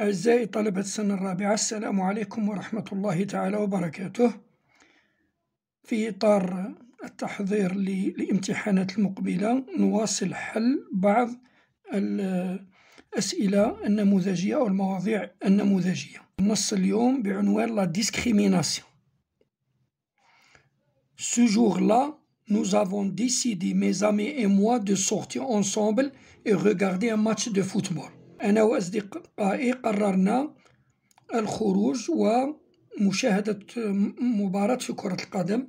أعزائي طلبة السنة الرابعة، السلام عليكم ورحمة الله تعالى وبركاته. في إطار التحضير للامتحانات المقبلة نواصل حل بعض الأسئلة النموذجية أو المواضيع النموذجية. النص اليوم بعنوان La discrimination. Ce jour-là, nous avons décidé, mes amis et moi, de sortir ensemble et regarder un match de football. أنا وأصدقائي قررنا الخروج ومشاهدة مباراة في كرة القدم.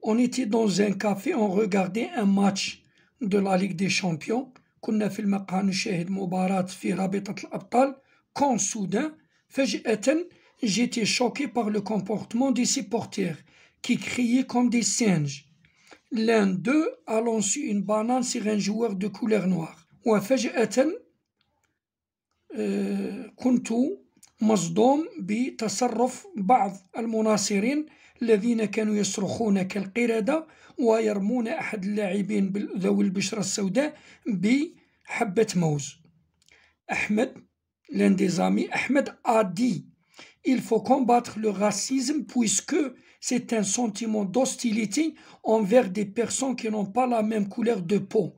On était dans un café, on regardait un match de la Ligue des Champions. كنا في المقهى نشاهد مباراة في رابطة الأبطال. Quand soudain, فجأة, j'étais choqué par le comportement des supporters qui criaient comme des singes. L'un d'eux a lancé une banane sur un joueur de couleur noire. وفجأة كنت مصدوم بتصرف بعض المناصرين الذين كانوا يصرخون كالقردة ويرمون أحد اللاعبين ذوي البشرة السوداء بحبة موز. Ahmed, l'un des amis, Ahmed a dit: il faut combattre le racisme puisque c'est un sentiment d'hostilité envers des personnes qui n'ont pas la même couleur de peau,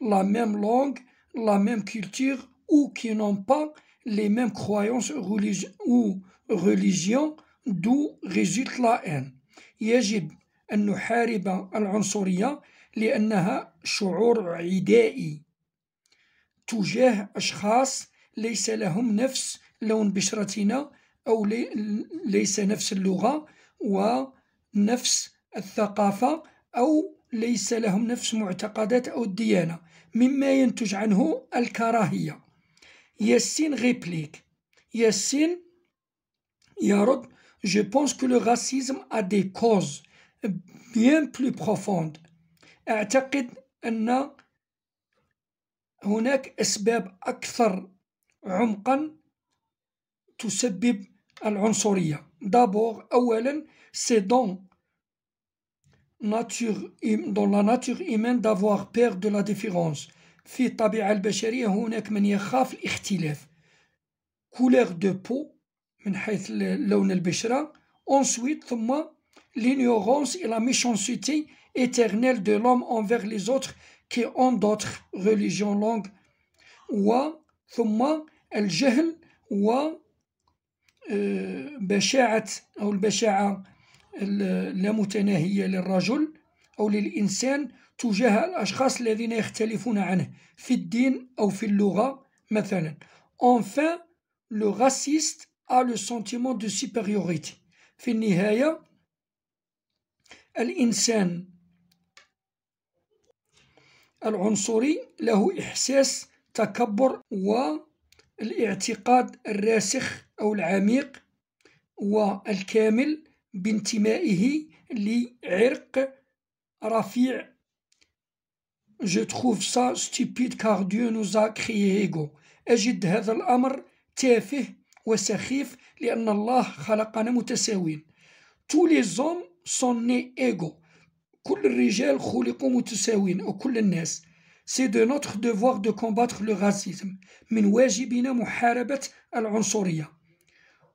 la même langue, la même culture ou qui n'ont pas les mêmes croyances ou religions, d'où résulte la haine. يجب أن نحارب العنصرية لأنها شعور عدائي تجاه أشخاص ليس لهم نفس لون بشرتنا أو ليس نفس اللغة ونفس الثقافة أو ليس لهم نفس معتقدات أو الديانة، مما ينتج عنه الكراهية. Yassine réplique. Yassine يرد: Je pense que le racisme a des causes bien plus profondes. أعتقد أن هناك أسباب أكثر عمقا تسبب العنصرية. D'abord, أولا, c'est dans la nature humaine d'avoir peur de la différence. في الطبيعة البشرية هناك من يخاف الاختلاف. couleur de peau من حيث لون البشرة. Ensuite, ثم l'ignorance et la méchanceté éternelle de l'homme envers les autres qui ont d'autres religions, langues. ثم الجهل بشاعة أو البشاعة اللامتناهية للرجل أو للإنسان تجاه الأشخاص الذين يختلفون عنه في الدين أو في اللغة مثلا. Enfin, le raciste a le sentiment de supériorité. في النهاية الإنسان العنصري له إحساس تكبر والاعتقاد الراسخ أو العميق والكامل بانتمائه لعرق رفيع. Je trouve ça stupide car Dieu nous a créés égaux. أجد هذا الأمر تافه وسخيف لأن الله خلقنا متساوين. Tous les hommes sont nés égaux. كل الرجال خلقوا متساوين أو كل الناس. C'est de notre devoir de combattre le racisme. من واجبنا محاربة العنصرية.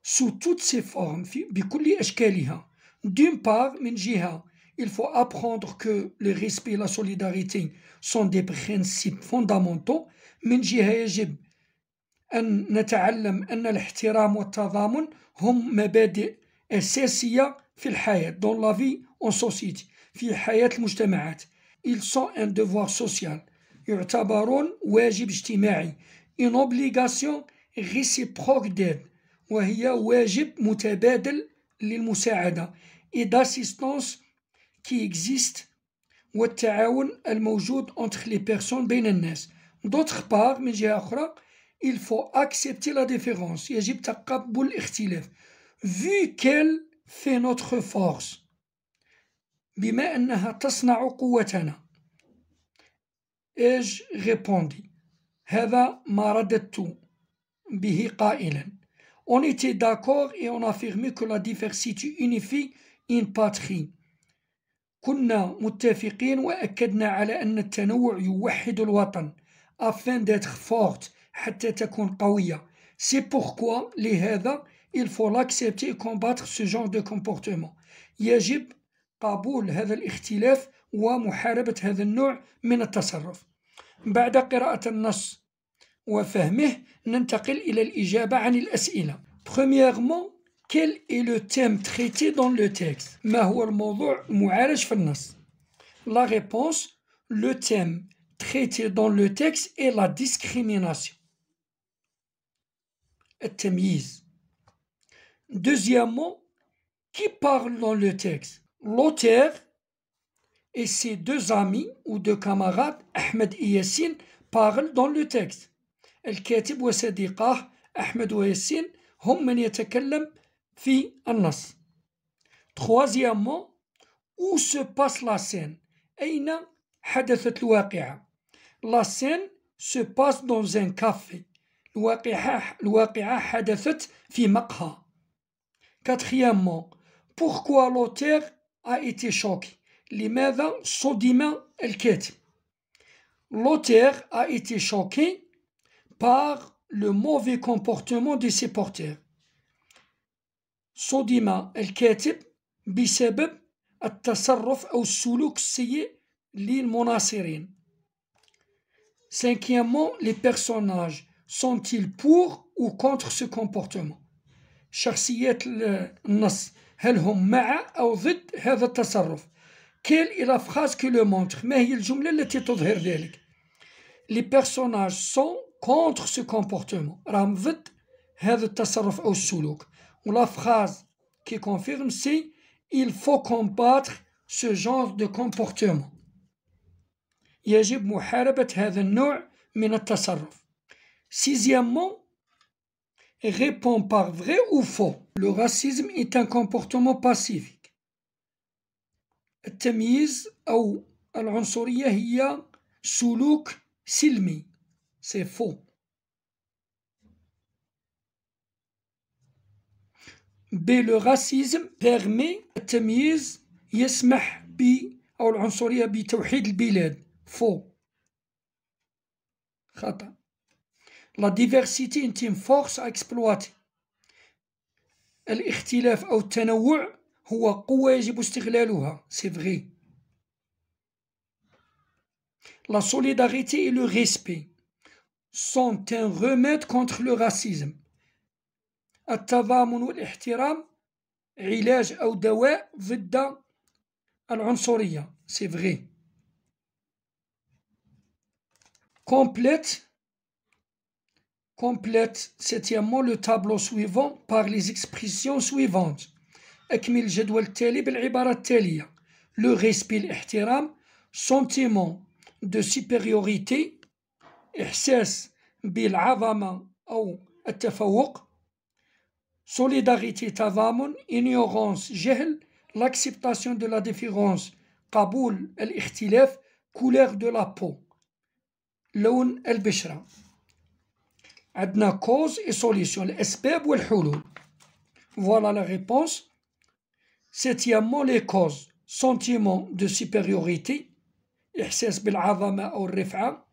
Sous toutes ses formes, بكل أشكالها. D'une part, من جهة, il faut apprendre que le respect et la solidarité sont des principes fondamentaux. من جهة يجب أن نتعلم أن الاحترام والتضامن هم مبادئ أساسية في الحياة dans la vie en société في حياة المجتمعات. Ils sont un devoir social. يعتبرون واجب اجتماعي. Une obligation réciproque d'aide. وهي واجب متبادل للمساعدة et d'assistance qui existe والتعاون الموجود entre les personnes بين الناس. D'autre part, من جهة أخرى, il faut accepter la différence. يجب تقبل الاختلاف. Vu qu'elle fait notre force. بما أنها تصنع قوتنا. Et répondit. هذا ما رددت به قائلا. On était d'accord et on affirmait que la diversité unifie une patrie. كنا متفقين وأكدنا على أن التنوع يوحد الوطن. Afin d'être forte حتى تكون قوية. C'est pourquoi لهذا il faut l'accepter et combattre ce genre de comportement. يجب قبول هذا الاختلاف ومحاربة هذا النوع من التصرف. بعد قراءة النص وفهمه ننتقل إلى الإجابة عن الأسئلة. Premièrement, quel est le thème traité dans le texte? ما هو الموضوع المعالج في النص؟ La réponse, le thème traité dans le texte est la discrimination. التمييز. Deuxièmement, qui parle dans le texte? L'auteur et ses deux amis ou deux camarades, Ahmed et Yassine, parlent dans le texte. الكاتب وصديقاه أحمد وياسين هم من يتكلم في النص. Troisièmement, où se passe la scène? أين حدثت الواقعة؟ La scène se passe dans un café. الواقعة حدثت في مقهى. Quatrièmement, pourquoi l'auteur a été choqué? لماذا صدم الكاتب؟ L'auteur a été choqué par le mauvais comportement de ses porteurs. صدم الكاتب بسبب التصرف أو السلوك السيء للمناصرين. Cinquièmement, les personnages sont-ils pour ou contre ce comportement? شخصيات النص هل هم مع أو ضد هذا التصرف؟ Quelle est la phrase qui le montre? ما هي الجملة التي تظهر ذلك؟ Les personnages sont contre ce comportement. راهم ضد هذا التصرف أو السلوك. La phrase qui confirme c'est il faut combattre ce genre de comportement. يجب محاربة هذا النوع من التصرف. Sixièmement, réponds par vrai ou faux. Le racisme est un comportement pacifique. التمييز أو العنصرية هي سلوك سلمي. C'est faux. B. Le racisme permet التمييز يسمح أو العنصرية بتوحيد البلاد. Faux. خطأ. La diversité est une force à exploiter. الاختلاف أو التنوع هو قوة يجب استغلالها. C'est vrai. La solidarité et le respect sont un remède contre le racisme. التضامن والاحترام علاج أو دواء ضد العنصرية. C'est vrai. Complète, septièmement, le tableau suivant par les expressions suivantes. أكمل الجدول التالي بالعبارة التالية. Le respect, الاحترام, sentiment de supériorité, إحساس بالعظمة أو التفوق, solidarité, تضامن, ignorance, جهل, l'acceptation de la différence, قبول الاختلاف, couleur de la peau, لون البشرة. عندنا cause et solution, الأسباب والحلول. Voilà la réponse. Septièmement, les causes. Sentiment de supériorité, إحساس بالعظمة أو الرفعة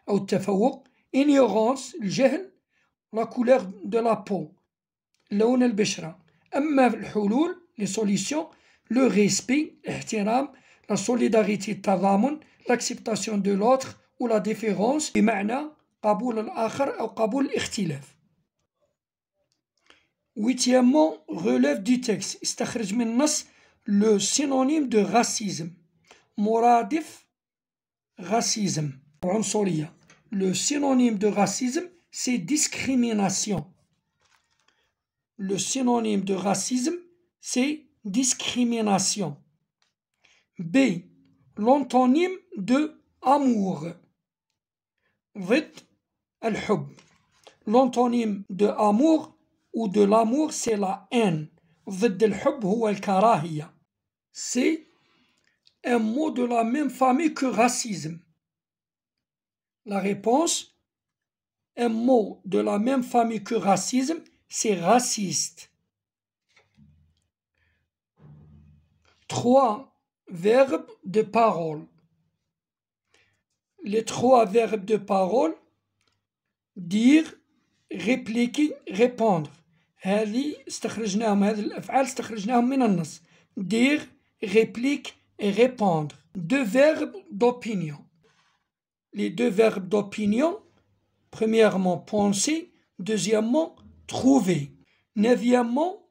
أو التفوق. Ignorance, الجهل. La couleur de la peau, لون البشرة. أما الحلول, les solutions, le respect, احترام, la solidarité, التضامن, l'acceptation de l'autre ou la différence, بمعنى قبول الآخر أو قبول الاختلاف. Huitièmement, relève du texte. استخرج من النص le synonyme de racisme. مرادف racisme, عنصرية. Le synonyme de racisme, c'est discrimination. Le synonyme de racisme, c'est discrimination. B. L'antonyme de amour. ضد الحب. L'antonyme de amour ou de l'amour, c'est la haine. ضد الحب هو الكراهية. C'est un mot de la même famille que racisme. La réponse, un mot de la même famille que racisme, c'est raciste. 3 verbes de parole. Les 3 verbes de parole, dire, répliquer répondre. هذه استخرجناهم، هذه الأفعال استخرجناهم من النص. dire réplique et répondre. Deux verbes d'opinion. Les deux verbes d'opinion, premièrement penser, deuxièmement trouver. Neuvièmement,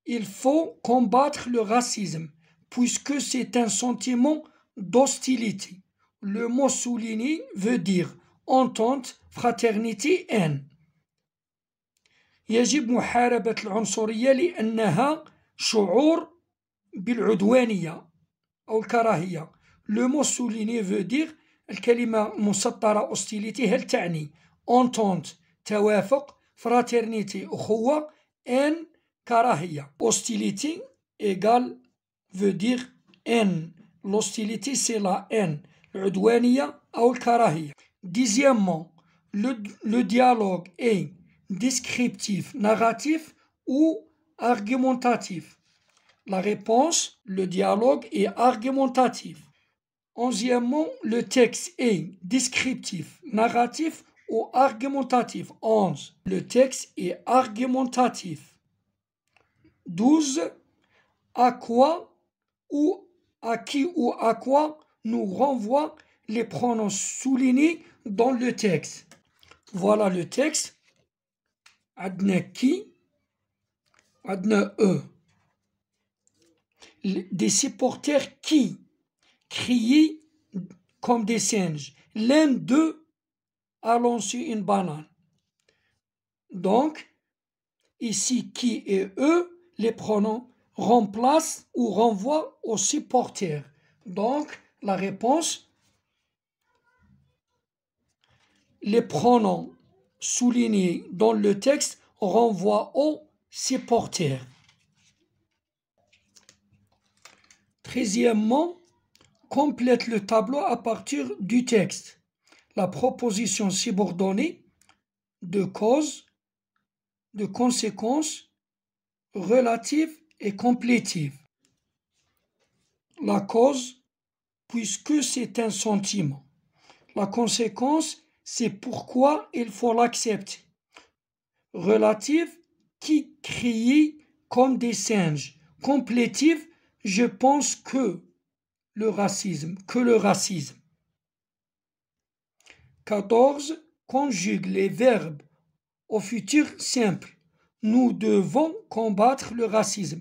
il faut combattre le racisme puisque c'est un sentiment d'hostilité. Le mot souligné veut dire entente, fraternité, haine. يجب محاربة العنصرية لأنها شعور بالعدوانية أو الكراهية. Le mot souligné veut dire الكلمة المسطرة hostilité هل تعني entente توافق fraternité أخوة haine كراهية. Hostilité égale veut dire haine. L'hostilité c'est la haine. العدوانية أو الكراهية. Dixièmement, le dialogue est descriptif, narratif ou argumentatif. La réponse, le dialogue est argumentatif. Onzièmement, le texte est descriptif, narratif ou argumentatif. 11. Le texte est argumentatif. 12. À quoi ou à qui ou à quoi nous renvoient les pronoms soulignés dans le texte. Voilà le texte. عندنا qui, عندنا eux. Des supporters qui criaient comme des singes. L'un d'eux a lancé une banane. Donc, ici qui et eux, les pronoms remplacent ou renvoient aux supporters. Donc, la réponse, les pronoms soulignés dans le texte renvoient aux supporters. 13e, complète le tableau à partir du texte. La proposition subordonnée de cause, de conséquence, relative et complétive. La cause, puisque c'est un sentiment. La conséquence, c'est pourquoi il faut l'accepter. Relative, qui crie comme des singes. Complétive, je pense que le racisme. 14. Conjugue les verbes au futur simple. Nous devons combattre le racisme.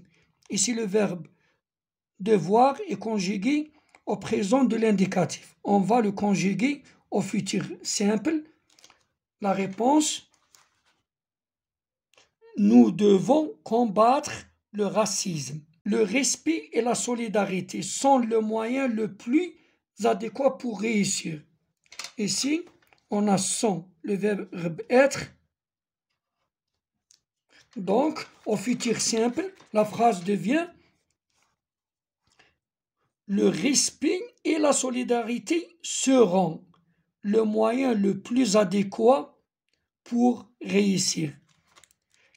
Ici, le verbe devoir est conjugué au présent de l'indicatif. On va le conjuguer au futur simple. La réponse, nous devons combattre le racisme. Le respect et la solidarité sont le moyen le plus adéquat pour réussir. Ici, on a sont, le verbe être. Donc, au futur simple, la phrase devient le respect et la solidarité seront le moyen le plus adéquat pour réussir.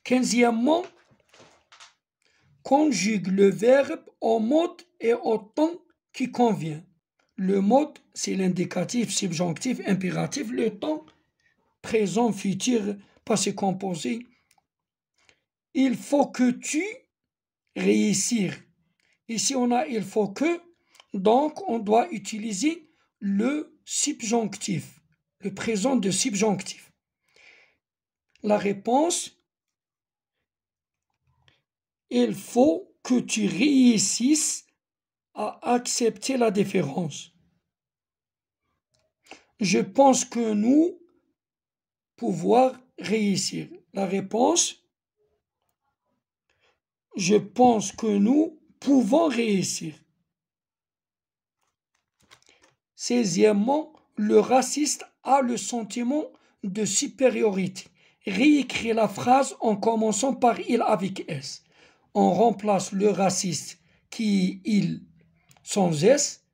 15e, conjugue le verbe au mode et au temps qui convient. Le mode, c'est l'indicatif, subjonctif, impératif. Le temps, présent, futur, passé composé. Il faut que tu réussir. Ici, on a il faut que, donc on doit utiliser le subjonctif, le présent de subjonctif. La réponse, il faut que tu réussisses à accepter la différence. Je pense que nous pouvons réussir. La réponse, je pense que nous pouvons réussir. 16e, le raciste a le sentiment de supériorité. Réécris la phrase en commençant par il avec S. On remplace le raciste qui il sans S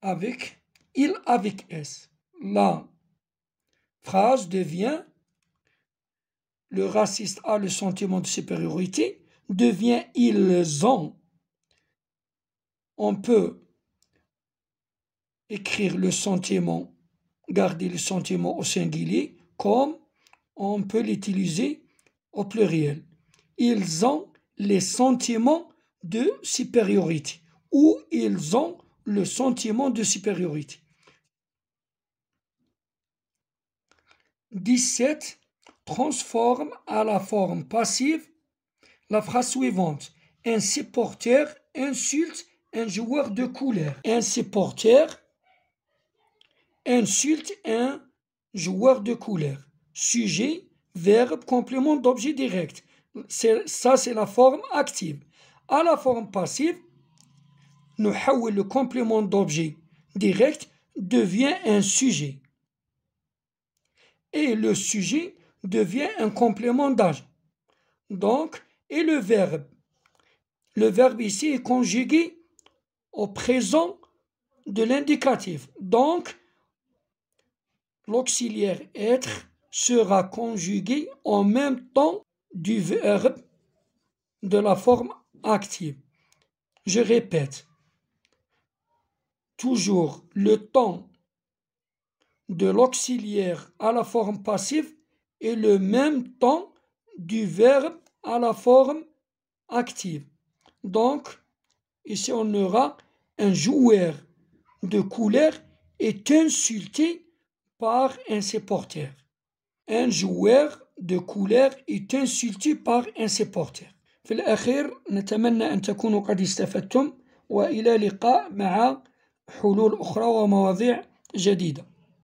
avec il avec S. La phrase devient le raciste a le sentiment de supériorité, devient ils ont. On peut écrire le sentiment, garder le sentiment au singulier, comme on peut l'utiliser au pluriel. Ils ont les sentiments de supériorité ou ils ont le sentiment de supériorité. 17. Transforme à la forme passive la phrase suivante. Un supporter insulte un joueur de couleur. Un supporter insulte un joueur de couleur. Sujet, verbe, complément d'objet direct. Ça, c'est la forme active. À la forme passive, نحول le complément d'objet direct devient un sujet. Et le sujet devient un complément d'agent. Donc, et le verbe. Le verbe ici est conjugué au présent de l'indicatif. Donc, l'auxiliaire être sera conjugué en même temps du verbe de la forme active. Je répète, toujours le temps de l'auxiliaire à la forme passive est le même temps du verbe à la forme active. Donc, ici on aura un joueur de couleur est insulté par un supporter. Un joueur de couleur est insulté par un supporter. في الأخير نتمنى أن تكونوا قد استفدتم وإلى لقاء مع حلول أخرى ومواضيع جديدة.